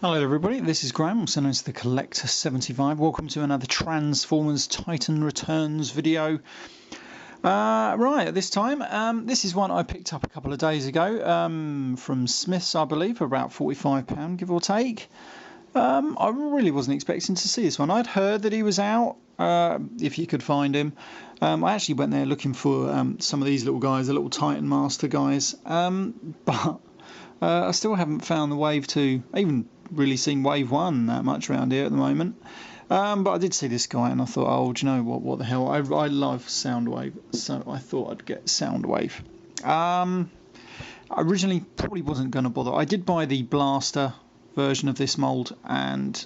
Hello everybody, this is Graham, also known as the Collector 75. Welcome to another Transformers Titan Returns video. Right, at this time, this is one I picked up a couple of days ago from Smith's, I believe, for about £45, give or take. I really wasn't expecting to see this one. I'd heard that he was out, if you could find him. I actually went there looking for some of these little guys, the little Titan Master guys, but I still haven't found the Wave 2, even really seen Wave 1 that much around here at the moment. But I did see this guy and I thought, oh, do you know what the hell, I love Soundwave, so I thought I'd get Soundwave. I originally probably wasn't going to bother. I did buy the blaster version of this mould, and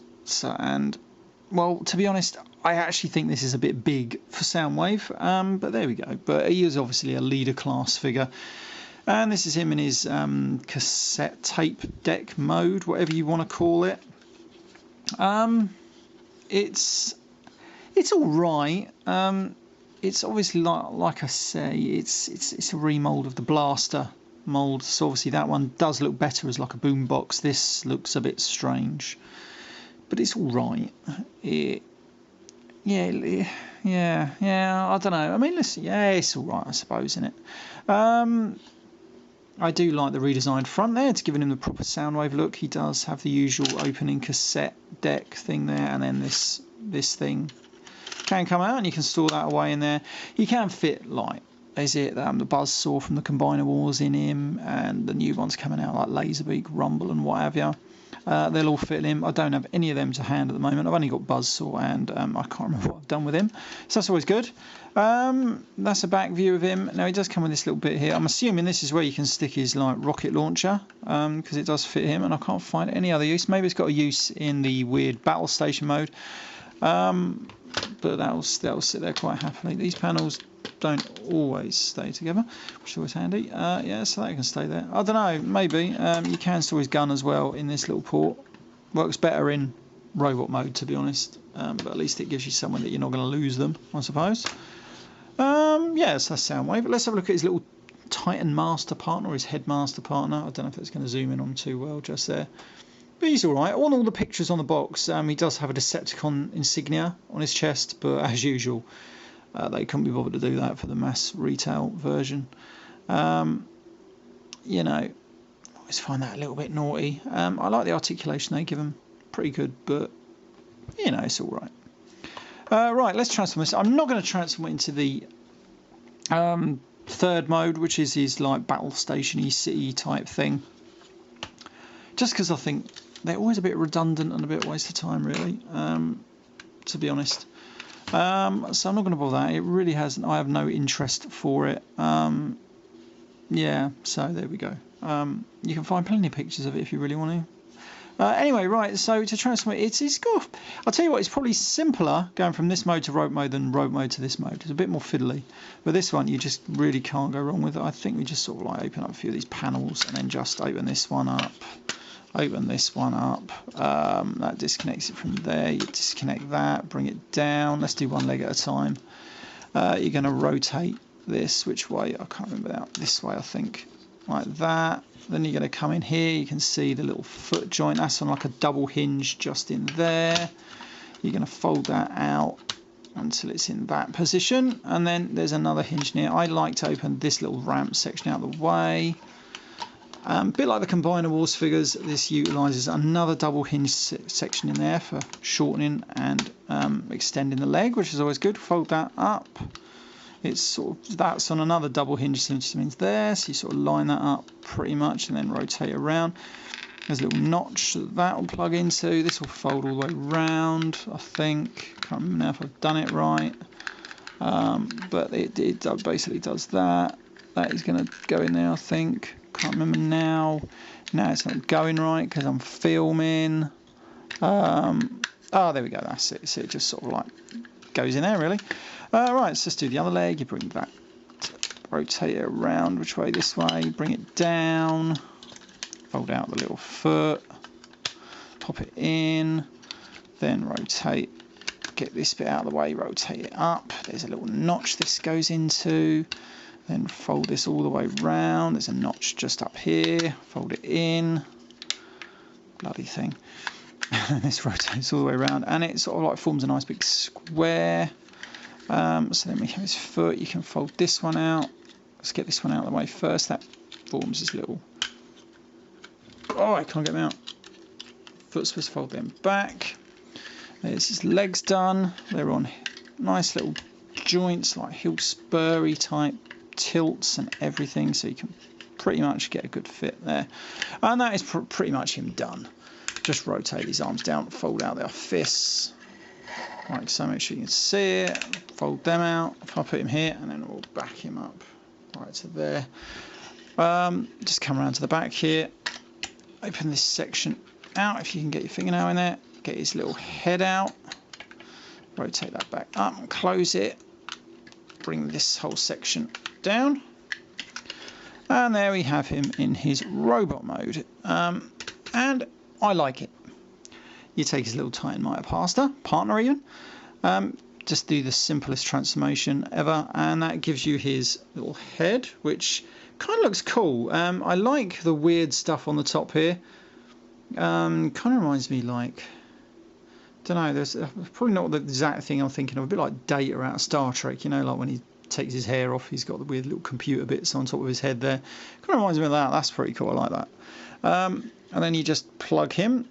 well, to be honest, I actually think this is a bit big for Soundwave, but there we go. But he is obviously a leader class figure. And this is him in his cassette tape deck mode, whatever you want to call it. It's all right. It's obviously like I say, it's a remold of the blaster mold. So obviously that one does look better as like a boombox. This looks a bit strange, but it's all right. Yeah. I don't know. I mean, listen, yeah, it's all right, I suppose, isn't it? I do like the redesigned front there. It's giving him the proper Soundwave look. He does have the usual opening cassette deck thing there, and then this thing can come out and you can store that away in there. You can fit, like, is it the Buzzsaw from the Combiner Wars in him, and the new ones coming out like Laserbeak, Rumble and what have you. They'll all fit in him. I don't have any of them to hand at the moment. I've only got Buzzsaw, and I can't remember what I've done with him, so that's always good. That's a back view of him. Now he does come with this little bit here. I'm assuming this is where you can stick his like rocket launcher, because it does fit him, and I can't find any other use. Maybe it's got a use in the weird battle station mode, but that'll sit there quite happily. These panels don't always stay together, which is always handy. Yeah, so that can stay there. I don't know, maybe. You can store his gun as well in this little port. Works better in robot mode, to be honest, but at least it gives you somewhere that you're not going to lose them, I suppose. Yeah, so that's Soundwave. Let's have a look at his little Titan Master partner, or his Headmaster partner. I don't know if that's going to zoom in on too well just there. But he's alright. On all the pictures on the box, he does have a Decepticon insignia on his chest, but as usual, they couldn't be bothered to do that for the mass retail version. You know, I always find that a little bit naughty. I like the articulation they give him, pretty good, but you know, it's alright. Right, let's transform this. I'm not going to transform it into the third mode, which is his like battle station-y city type thing, just because I think they're always a bit redundant and a bit of a waste of time, really, to be honest. So I'm not going to bother that. It really hasn't. I have no interest for it. Yeah, so there we go. You can find plenty of pictures of it if you really want to. Anyway, right, so to transform it, it's got, I'll tell you what, it's probably simpler going from this mode to rope mode than rope mode to this mode. It's a bit more fiddly, but this one you just really can't go wrong with it. I think we just sort of like open up a few of these panels and then just open this one up, that disconnects it from there. You disconnect that, bring it down. Let's do one leg at a time. You're going to rotate this, which way, I can't remember that, this way I think, like that. Then you're going to come in here, you can see the little foot joint, that's on like a double hinge just in there. You're going to fold that out until it's in that position, and then there's another hinge near. I like to open this little ramp section out of the way. A bit like the Combiner Wars figures, this utilises another double hinge section in there for shortening and extending the leg, which is always good. Fold that up. It's sort of, that's on another double hinge, which means there, so you sort of line that up pretty much and then rotate around. There's a little notch that will plug into. This will fold all the way round, I think. Can't remember now if I've done it right, but it basically does that. That is going to go in there, I think. Can't remember now. Now it's not going right because I'm filming. Oh, there we go, that's it. So it just sort of like goes in there, really. Right, so let's do the other leg. You bring that, rotate it around, which way? This way. Bring it down, fold out the little foot, pop it in, then rotate, get this bit out of the way, rotate it up. There's a little notch this goes into, then fold this all the way round. There's a notch just up here, fold it in, bloody thing. This rotates all the way around, and it sort of like forms a nice big square. So then we have his foot. You can fold this one out. Let's get this one out of the way first. That forms his little... Oh, I can't get them out. Foot's supposed to fold them back. There's his legs done. They're on nice little joints, like heel spurry type tilts and everything, so you can pretty much get a good fit there. And that is pretty much him done. Just rotate his arms down, fold out their fists, like so. Make sure you can see it. Fold them out. If I put him here, and then we'll back him up right to there. Just come around to the back here. Open this section out if you can get your fingernail in there. Get his little head out. Rotate that back up and close it. Bring this whole section down. And there we have him in his robot mode. And I like it. You take his little Titan Mitre partner even. Just do the simplest transformation ever, and that gives you his little head, which kind of looks cool. I like the weird stuff on the top here. Kind of reminds me, like, don't know, there's probably not the exact thing I'm thinking of, a bit like Data out of Star Trek, you know, like when he takes his hair off, he's got the weird little computer bits on top of his head there. Kind of reminds me of that. That's pretty cool. I like that. And then you just plug him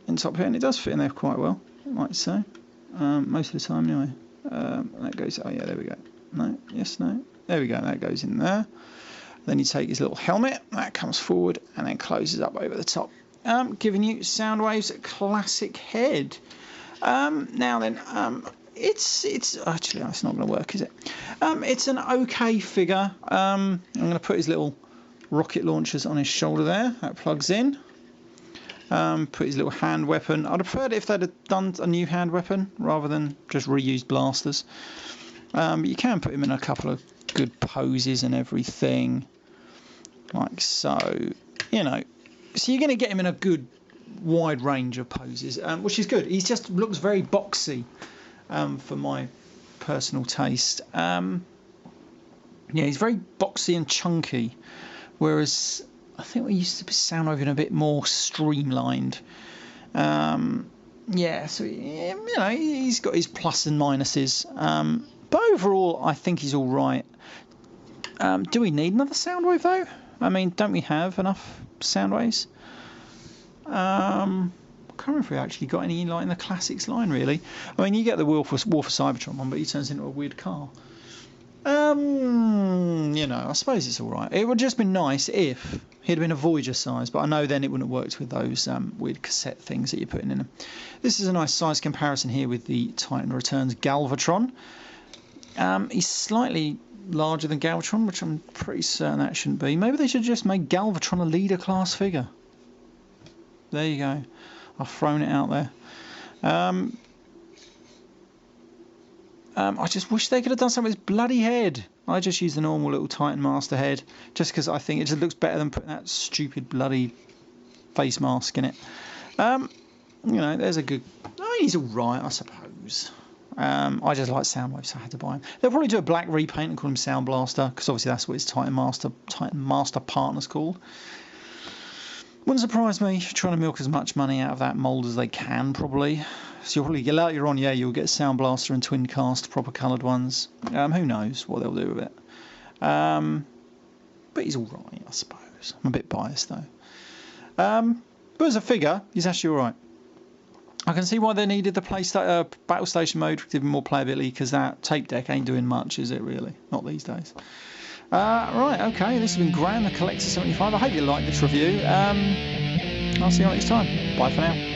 in top here, and it does fit in there quite well, I might say. Most of the time anyway. That goes, oh yeah, there we go. No, yes, no. There we go, that goes in there. Then you take his little helmet, that comes forward and then closes up over the top. Giving you Soundwave's classic head. Now then, it's actually, it's not going to work, is it? It's an okay figure. I'm going to put his little rocket launchers on his shoulder there. That plugs in. Put his little hand weapon. I'd have preferred it if they'd have done a new hand weapon rather than just reused blasters. But you can put him in a couple of good poses and everything, like so. You know, so you're going to get him in a good wide range of poses, which is good. He just looks very boxy for my personal taste. Yeah, he's very boxy and chunky, whereas I think we used to be SOUNDWAVE a bit more streamlined. Yeah, so you know, he's got his plus and minuses, but overall I think he's all right. Do we need another Soundwave though? I mean, don't we have enough Soundwaves? I can't remember if we actually got any like in the classics line really. I mean, you get the War for Cybertron one, but he turns into a weird car. You know, I suppose it's all right. It would just been nice if he'd been a Voyager size, but I know then it wouldn't have worked with those weird cassette things that you're putting in them. This is a nice size comparison here with the Titan Returns Galvatron. He's slightly larger than Galvatron, which I'm pretty certain that shouldn't be. Maybe they should just make Galvatron a leader class figure. There you go. I've thrown it out there. I just wish they could have done something with his bloody head. I just use the normal little Titan Master head, just because I think it just looks better than putting that stupid bloody face mask in it. You know, there's a good... Oh, he's alright, I suppose. I just like Soundwave, so I had to buy him. They'll probably do a black repaint and call him Soundblaster, because obviously that's what his Titan Master partner's called. Wouldn't surprise me, trying to milk as much money out of that mould as they can, probably. So you'll probably get later on, yeah, you'll get Soundblaster and twin cast, proper coloured ones. Who knows what they'll do with it. But he's alright, I suppose. I'm a bit biased though. But as a figure, he's actually alright. I can see why they needed the Battle Station mode to give him more playability, because that tape deck ain't doing much, is it really? Not these days. Right, okay, this has been Graham, the Collector 75. I hope you liked this review. I'll see you next time. Bye for now.